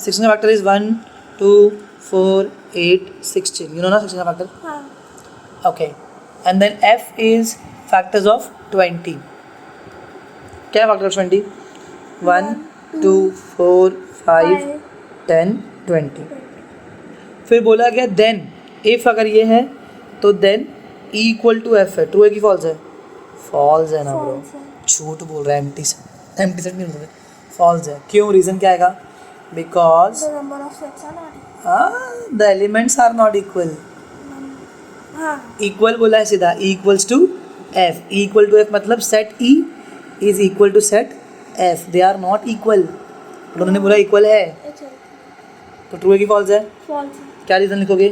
16 का फैक्टर इज 1 2 4 8 16. यू नो ना 16 का फैक्टर? हाँ. Okay, and then f is factors of 20. क्या है factor of 20? 1 2 4 5 10 20. फिर बोला गया then if अगर ये है तो then e equal to f है. ट्रू है कि फॉल्स है? फॉल्स है ना ब्रो. False है. झूठ बोल रहा है. एम्प्टी सेट नहीं बोल रहा. फॉल्स है. क्यों? रीजन क्या आएगा? Because The number of sets are not. The elements are not equal. हाँ. इक्वल बोला है सीधा. E equals to F. E equal to F मतलब set E is equal to set F. They are not equal. उन्होंने बोला इक्वल है. अच्छा. तो ट्रू है कि फॉल्स है? False. क्या रीजन लिखोगे?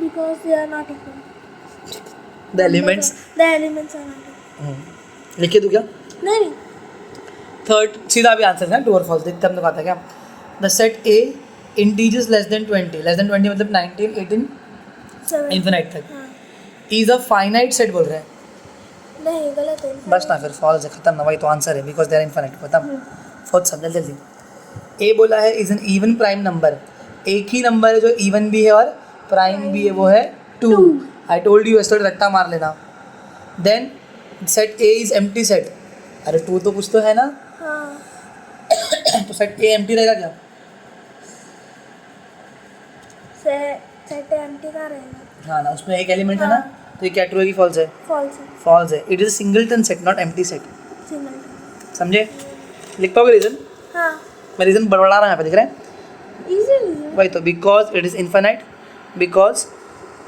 Because they are not equal. The elements. The elements are not equal. लिखे तू क्या? नहीं. थर्ड सीधा भी आंसर है. ट्रू और फॉल्स देखते हम लोग आता है क्या. The set A integers less than 20 मतलब 19 18 7. इन्फिनाइट तक हाँ. इज अ फाइनाइट सेट बोल रहे हैं. नहीं गलत है. बस ना फिर फॉल्स है. खत्म ना. वही तो आंसर है बिकॉज दे आर इन्फिनाइट. खत्म. फोर्थ सब जल्दी. ए बोला है is an even prime number. एक ही नंबर है जो इवन भी है और प्राइम भी है, वो है 2. आई टोल्ड यू एस्टोड रट्टा मार लेना. Then set A is empty set. अरे टू तो कुछ तो है ना, हाँ. तो सेट ए एम्प्टी रहेगा क्या? सेट एम्प्टी का रहेगा. हाँ ना, उसमें एक एलिमेंट है ना, तो ये क्या ट्रू है कि फॉल्स है? फॉल्स है. फॉल्स है. It is singleton set not empty set. Single. समझे? लिख पाओगे रीजन? हाँ. मैं रीजन बड़बड़ा रहा हूँ यहाँ पे, दिख रहा है? इजीली. वही तो, because it is infinite, because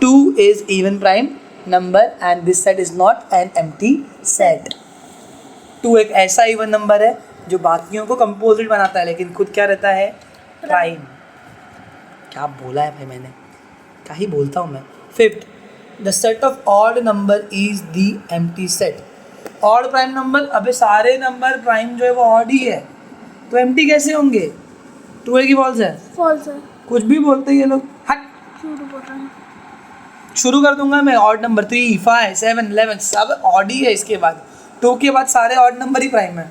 2 is even prime number and this set is not an empty set. 2 एक ऐसा इवन नंबर है जो बाकियों को कंपोजिट बनाता है लेकिन खुद क्या रहता है? प्राइम. क्या बोला है भाई मैंने, क्या ही बोलता हूँ मैं. Fifth, the set of odd number is the empty set. Odd prime number, अबे सारे नंबर प्राइम जो है वो ऑड ही है, तो एम्प्टी कैसे होंगे? ट्रू है कि फॉल्स है? फॉल्स है. कुछ भी बोलते हैं ये लोग. हट, शुरू बोल रहा हूँ. शुरू कर दूंगा मैं. ऑड नंबर 3, 5, 7, 11 सब ऑड ही है. इसके बाद 2 के बाद सारे ऑड नंबर ही प्राइम है.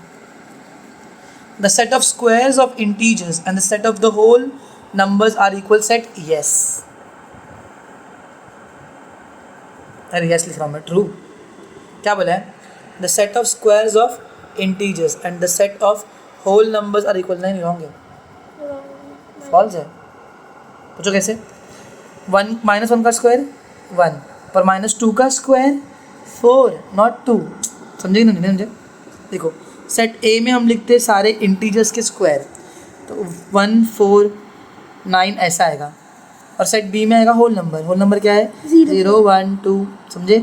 The set of squares of integers and the set of the whole numbers are equal set. Yes. अरे यस लिख रहा हूँ मैं. ट्रू. क्या बोला है? The set of squares of integers and the set of whole numbers are equal. नहीं रॉन्ग है, फॉल्स है. पूछो कैसे? 1 -1 का स्क्वायर 1, पर -2 का स्क्वायर 4 नॉट 2. समझे कि नहीं समझे? देखो, सेट ए में हम लिखते हैं सारे इंटीजर्स के स्क्वायर, तो 1 4 9 ऐसा आएगा. और सेट बी में आएगा होल नंबर. होल नंबर क्या है? 0 1 2. समझे?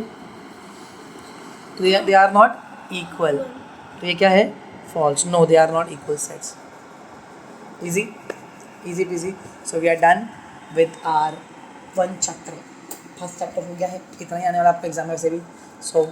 तो दे आर नॉट इक्वल. तो ये क्या है? False. No, they are not equal sets. Easy easy peasy. So we are done with our 1 chapter. First chapter हो गया है. इतना ही आने वाला आपका एग्जाम है वैसे भी. सो